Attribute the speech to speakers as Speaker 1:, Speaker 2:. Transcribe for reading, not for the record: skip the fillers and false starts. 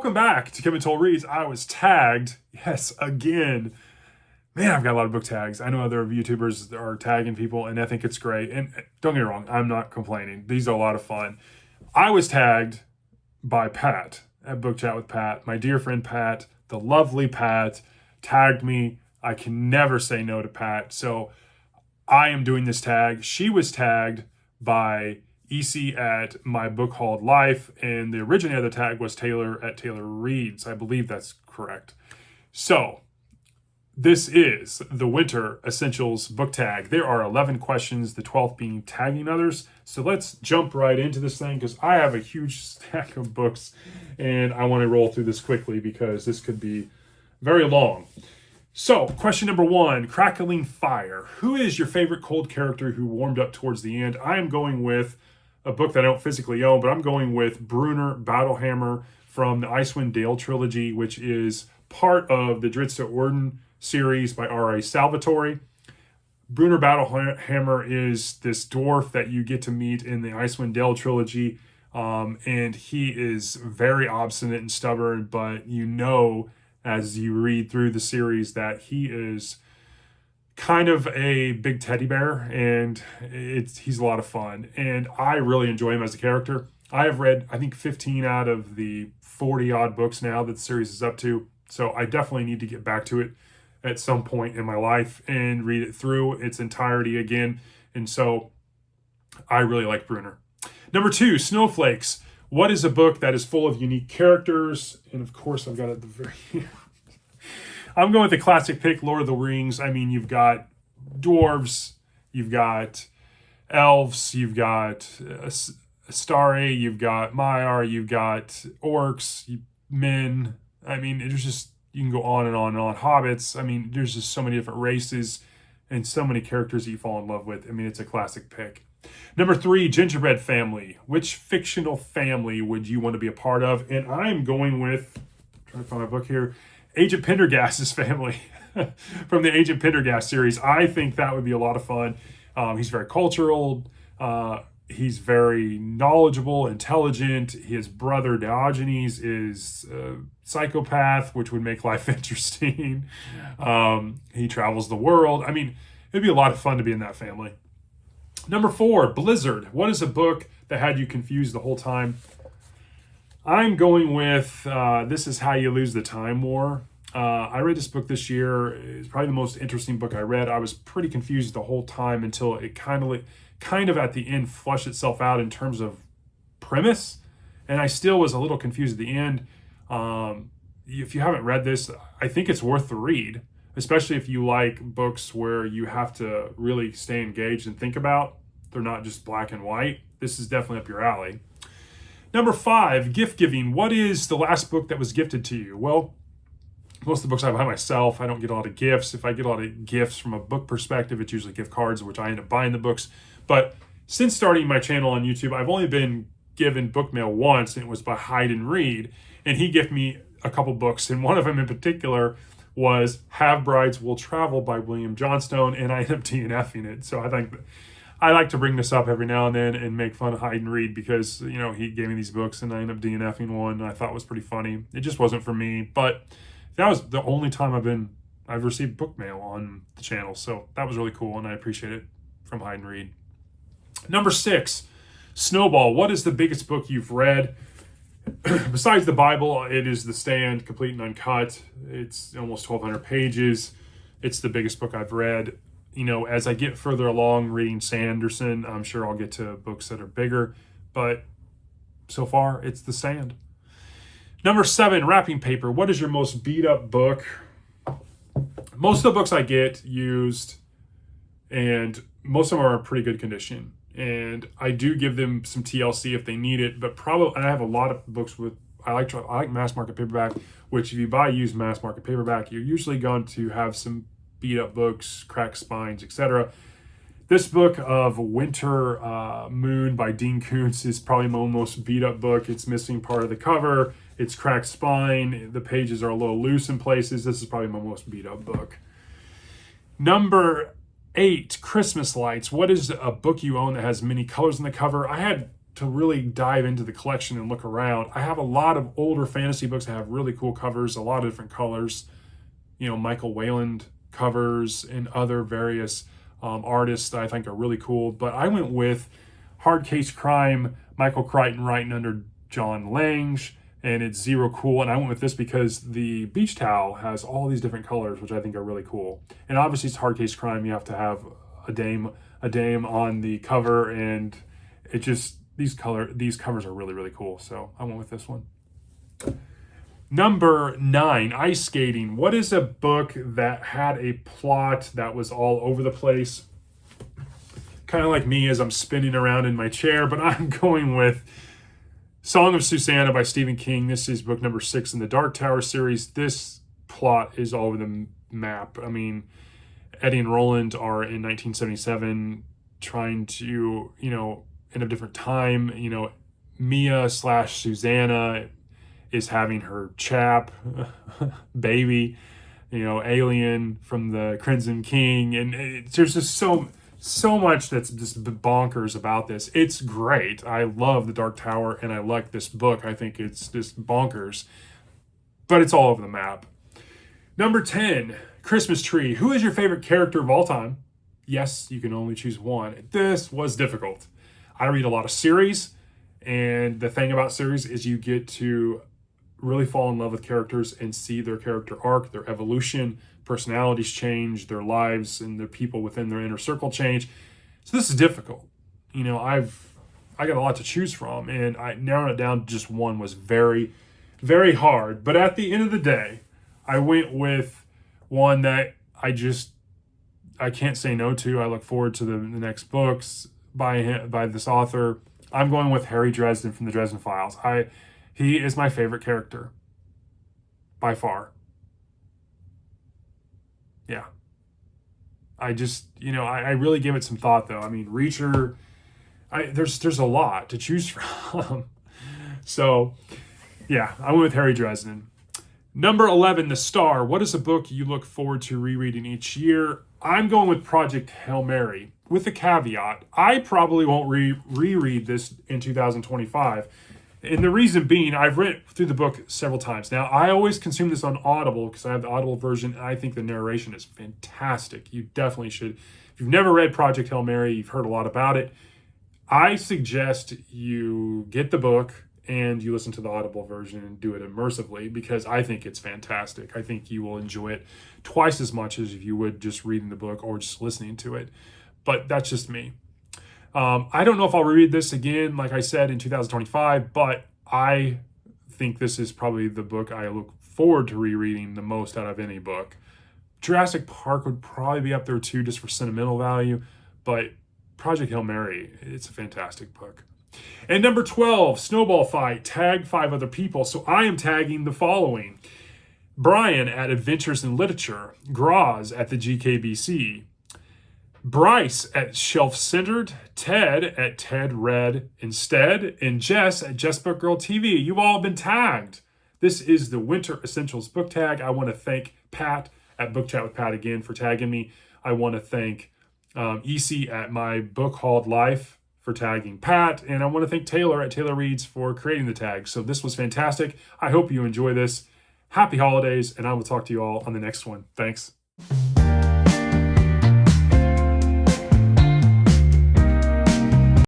Speaker 1: welcome back to Kevin Toll Reads. I was tagged, yes, again. Man, I've got a lot of book tags. I know other YouTubers are tagging people, and I think it's great. And don't get me wrong, I'm not complaining. These are a lot of fun. I was tagged by Pat at Book Chat with Pat. My dear friend Pat, the lovely Pat, tagged me. I can never say no to Pat. So I am doing this tag. She was tagged by Essie at My Book Hauled Life, and the originator of the tag was Taylor at Taylor Reads. I believe that's correct. So this is the Winter Essentials book tag. There are 11 questions, the 12th being tagging others. So let's jump right into this thing because I have a huge stack of books and I want to roll through this quickly because this could be very long. So, question number 1, Crackling Fire. Who is your favorite cold character who warmed up towards the end? I am going with a book that I don't physically own, but I'm going with Brunner Battlehammer from the Icewind Dale trilogy, which is part of the Dritsa Orden series by R.A. Salvatore. Brunner Battlehammer is this dwarf that you get to meet in the Icewind Dale trilogy, and he is very obstinate and stubborn, but you know as you read through the series that he is kind of a big teddy bear, and he's a lot of fun, and I really enjoy him as a character. I have read, I think, 15 out of the 40-odd books now that the series is up to, so I definitely need to get back to it at some point in my life and read it through its entirety again, and so I really like Brunner. Number 2, Snowflakes. What is a book that is full of unique characters? And of course, I've got it at the very end. I'm going with the classic pick, Lord of the Rings. I mean, you've got dwarves, you've got elves, you've got Astari, you've got Maiar, you've got orcs, men. I mean, there's just, you can go on and on and on. Hobbits. I mean, there's just so many different races and so many characters that you fall in love with. I mean, it's a classic pick. Number 3, Gingerbread Family. Which fictional family would you want to be a part of? And I'm going with, trying to find my book here, Agent Pendergast's family from the Agent Pendergast series. I think that would be a lot of fun. He's very cultural. He's very knowledgeable, intelligent. His brother Diogenes is a psychopath, which would make life interesting. He travels the world. I mean, it'd be a lot of fun to be in that family. Number 4, Blizzard. What is a book that had you confused the whole time? I'm going with This Is How You Lose the Time War. I read this book this year. It's probably the most interesting book I read. I was pretty confused the whole time until it kind of at the end flushed itself out in terms of premise. And I still was a little confused at the end. If you haven't read this, I think it's worth the read, especially if you like books where you have to really stay engaged and think about. They're not just black and white. This is definitely up your alley. Number 5, gift giving. What is the last book that was gifted to you? Well, most of the books I buy myself. I don't get a lot of gifts. If I get a lot of gifts from a book perspective, it's usually gift cards, which I end up buying the books. But since starting my channel on YouTube, I've only been given book mail once, and it was by Hide and Read. And he gifted me a couple books, and one of them in particular was Have Brides Will Travel by William Johnstone, and I ended up DNFing it. So I think I like to bring this up every now and then and make fun of Hide and Read because, you know, he gave me these books and I ended up DNFing one and I thought was pretty funny. It just wasn't for me, but that was the only time I've received book mail on the channel. So that was really cool and I appreciate it from Hide and Read. Number 6, Snowball. What is the biggest book you've read? Besides the Bible, it is The Stand, complete and uncut. It's almost 1,200 pages. It's the biggest book I've read. You know, as I get further along reading Sanderson, I'm sure I'll get to books that are bigger, but so far it's The Stand. Number 7, wrapping paper. What is your most beat up book? Most of the books I get used, and most of them are in pretty good condition. And I do give them some TLC if they need it, but probably, and I have a lot of books with, I like mass market paperback, which if you buy used mass market paperback, you're usually going to have some beat up books, cracked spines, etc. This book of Winter Moon by Dean Koontz is probably my most beat up book. It's missing part of the cover. It's cracked spine. The pages are a little loose in places. This is probably my most beat up book. Number 8, Christmas Lights. What is a book you own that has many colors in the cover? I had to really dive into the collection and look around. I have a lot of older fantasy books that have really cool covers, a lot of different colors. You know, Michael Wayland covers and other various artists that I think are really cool. But I went with Hard Case Crime, Michael Crichton writing under John Lange, and it's Zero Cool. And I went with this because the beach towel has all these different colors, which I think are really cool. And obviously it's Hard Case Crime. You have to have a dame on the cover, and it just, these covers are really, really cool. So I went with this one. Number 9, Ice Skating. What is a book that had a plot that was all over the place? Kind of like me as I'm spinning around in my chair, but I'm going with Song of Susanna by Stephen King. This is book number 6 in the Dark Tower series. This plot is all over the map. I mean, Eddie and Roland are in 1977 trying to, in a different time. Mia / Susanna is having her chap baby, alien from the Crimson King. And there's just so much that's just bonkers about this. It's great. I love the Dark Tower and I like this book. I think it's just bonkers, but it's all over the map. Number 10, Christmas Tree. Who is your favorite character of all time? Yes, you can only choose one. This was difficult. I read a lot of series, and the thing about series is you get to really fall in love with characters and see their character arc, their evolution, personalities change, their lives and the people within their inner circle change. So this is difficult. I got a lot to choose from, and I narrowed it down to just one was very, very hard. But at the end of the day, I went with one that I can't say no to. I look forward to the next books by this author. I'm going with Harry Dresden from the Dresden Files. He is my favorite character by far. Yeah. I just, I really give it some thought though. I mean, Reacher, there's a lot to choose from. So yeah, I went with Harry Dresden. Number 11, The Star. What is a book you look forward to rereading each year? I'm going with Project Hail Mary, with a caveat. I probably won't reread this in 2025. And the reason being, I've read through the book several times. Now, I always consume this on Audible because I have the Audible version, and I think the narration is fantastic. You definitely should. If you've never read Project Hail Mary, you've heard a lot about it. I suggest you get the book and you listen to the Audible version and do it immersively, because I think it's fantastic. I think you will enjoy it twice as much as if you would just reading the book or just listening to it. But that's just me. I don't know if I'll reread this again, like I said, in 2025, but I think this is probably the book I look forward to rereading the most out of any book. Jurassic Park would probably be up there too, just for sentimental value, but Project Hail Mary, it's a fantastic book. And number 12, Snowball Fight, tag 5 other people. So I am tagging the following: Brian at Adventures in Literature, Graz at the GKBC, Bryce at Shelf Centered, Ted at Ted Read Instead, and Jess at Jess Book Girl TV. You've all been tagged. This is the Winter Essentials book tag. I want to thank Pat at Book Chat with Pat again for tagging me. I want to thank Essie at My Book Hauled Life for tagging Pat, and I want to thank Taylor at Taylor Reads for creating the tag. So this was fantastic. I hope you enjoy this. Happy holidays, and I will talk to you all on the next one. Thanks.